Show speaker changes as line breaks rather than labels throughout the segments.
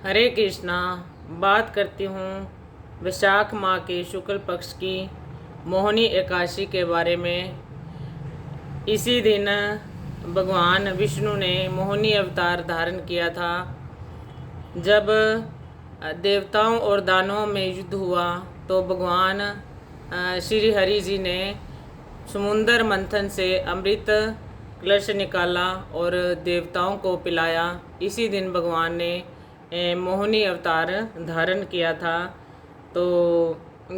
हरे कृष्णा। बात करती हूँ वैशाख माह के शुक्ल पक्ष की मोहिनी एकादशी के बारे में। इसी दिन भगवान विष्णु ने मोहिनी अवतार धारण किया था। जब देवताओं और दानवों में युद्ध हुआ तो भगवान श्री हरि जी ने समुंदर मंथन से अमृत कलश निकाला और देवताओं को पिलाया। इसी दिन भगवान ने मोहिनी अवतार धारण किया था। तो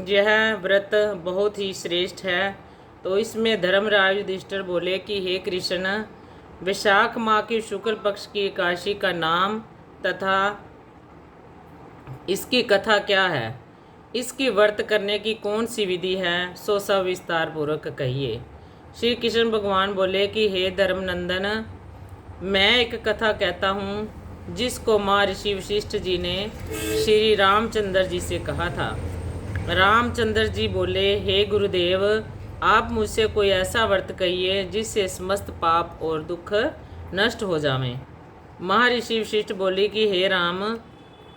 यह व्रत बहुत ही श्रेष्ठ है। तो इसमें धर्मराज युधिष्ठिर बोले कि हे कृष्ण, वैशाख माह की शुक्ल पक्ष की एकादशी का नाम तथा इसकी कथा क्या है, इसकी व्रत करने की कौन सी विधि है, सो सब विस्तार पूर्वक कहिए। श्री कृष्ण भगवान बोले कि हे धर्मनंदन, मैं एक कथा कहता हूँ जिसको महर्षि वशिष्ठ जी ने श्री रामचंद्र जी से कहा था। रामचंद्र जी बोले, हे गुरुदेव, आप मुझसे कोई ऐसा व्रत कहिए जिससे समस्त पाप और दुख नष्ट हो जावें। महर्षि वशिष्ठ बोले कि हे राम,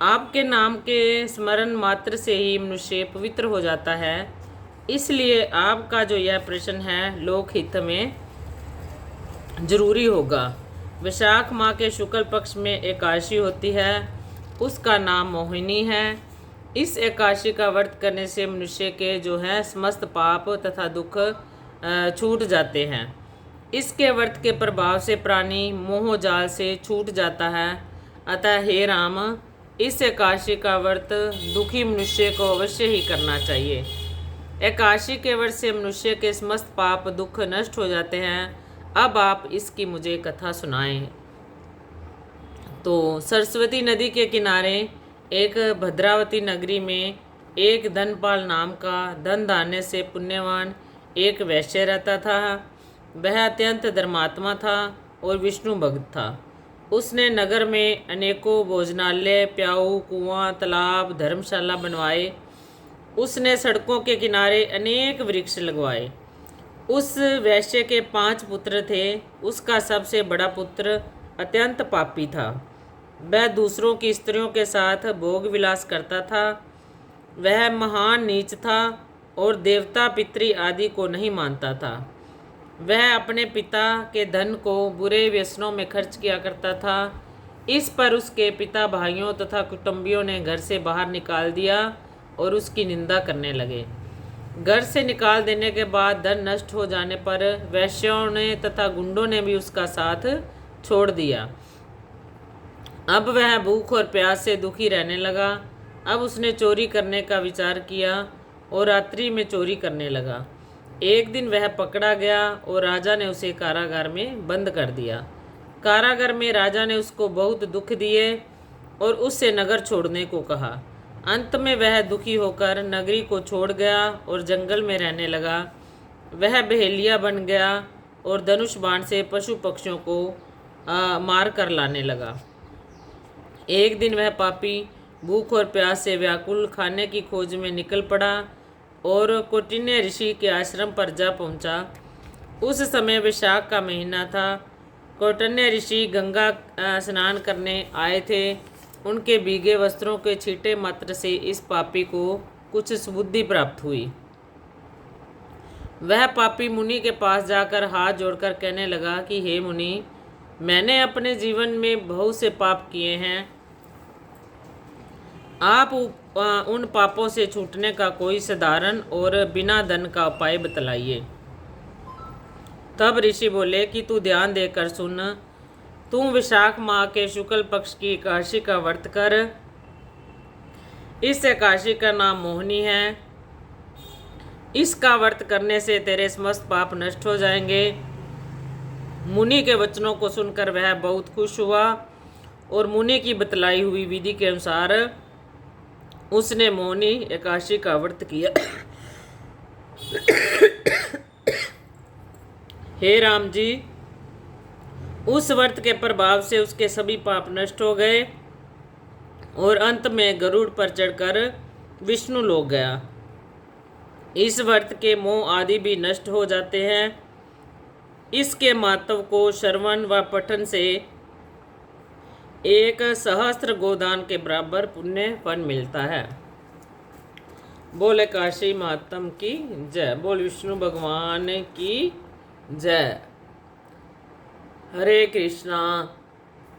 आपके नाम के स्मरण मात्र से ही मनुष्य पवित्र हो जाता है, इसलिए आपका जो यह प्रश्न है लोकहित में जरूरी होगा। वैशाख माह के शुक्ल पक्ष में एकादशी होती है, उसका नाम मोहिनी है। इस एकादशी का व्रत करने से मनुष्य के जो है समस्त पाप तथा दुख छूट जाते हैं। इसके व्रत के प्रभाव से प्राणी मोह जाल से छूट जाता है। अतः हे राम, इस एकादशी का व्रत दुखी मनुष्य को अवश्य ही करना चाहिए। एकादशी के व्रत से मनुष्य के समस्त पाप दुख नष्ट हो जाते हैं। अब आप इसकी मुझे कथा सुनाएं। तो सरस्वती नदी के किनारे एक भद्रावती नगरी में एक धनपाल नाम का धन धान्य से पुण्यवान एक वैश्य रहता था। वह अत्यंत धर्मात्मा था और विष्णु भक्त था। उसने नगर में अनेकों भोजनालय, प्याऊ, कुआं, तालाब, धर्मशाला बनवाए। उसने सड़कों के किनारे अनेक वृक्ष लगवाए। उस वैश्य के 5 पुत्र थे। उसका सबसे बड़ा पुत्र अत्यंत पापी था। वह दूसरों की स्त्रियों के साथ भोग विलास करता था। वह महान नीच था और देवता पितृ आदि को नहीं मानता था। वह अपने पिता के धन को बुरे व्यसनों में खर्च किया करता था। इस पर उसके पिता, भाइयों तथा कुटुंबियों ने घर से बाहर निकाल दिया और उसकी निंदा करने लगे। घर से निकाल देने के बाद धन नष्ट हो जाने पर वैश्यों ने तथा गुंडों ने भी उसका साथ छोड़ दिया। अब वह भूख और प्यास से दुखी रहने लगा। अब उसने चोरी करने का विचार किया और रात्रि में चोरी करने लगा। एक दिन वह पकड़ा गया और राजा ने उसे कारागार में बंद कर दिया। कारागार में राजा ने उसको बहुत दुख दिए और उससे नगर छोड़ने को कहा। अंत में वह दुखी होकर नगरी को छोड़ गया और जंगल में रहने लगा। वह बहेलिया बन गया और धनुष बाण से पशु पक्षियों को मार कर लाने लगा। एक दिन वह पापी भूख और प्यास से व्याकुल खाने की खोज में निकल पड़ा और कौटिन्य ऋषि के आश्रम पर जा पहुंचा। उस समय वैशाख का महीना था। कौटिन्य ऋषि गंगा स्नान करने आए थे। उनके भीगे वस्त्रों के छींटे मात्र से इस पापी को कुछ सुबुद्धि प्राप्त हुई। वह पापी मुनि के पास जाकर हाथ जोड़कर कहने लगा कि हे मुनि, मैंने अपने जीवन में बहुत से पाप किए हैं। आप उन पापों से छूटने का कोई साधारण और बिना धन का उपाय बतलाइए। तब ऋषि बोले कि तू ध्यान देकर सुन। तू वैशाख माह के शुक्ल पक्ष की एकादशी का व्रत कर। इस एकादशी का नाम मोहिनी है। इसका व्रत करने से तेरे समस्त पाप नष्ट हो जाएंगे। मुनि के वचनों को सुनकर वह बहुत खुश हुआ और मुनि की बतलाई हुई विधि के अनुसार उसने मोहिनी एकादशी का व्रत किया। हे राम जी, उस व्रत के प्रभाव से उसके सभी पाप नष्ट हो गए और अंत में गरुड़ पर चढ़कर विष्णु लोक गया। इस व्रत के मोह आदि भी नष्ट हो जाते हैं। इसके महत्व को श्रवण व पठन से एक सहस्त्र गोदान के बराबर पुण्य फल मिलता है। बोले काशी महात्म की जय। बोल विष्णु भगवान की जय। हरे कृष्णा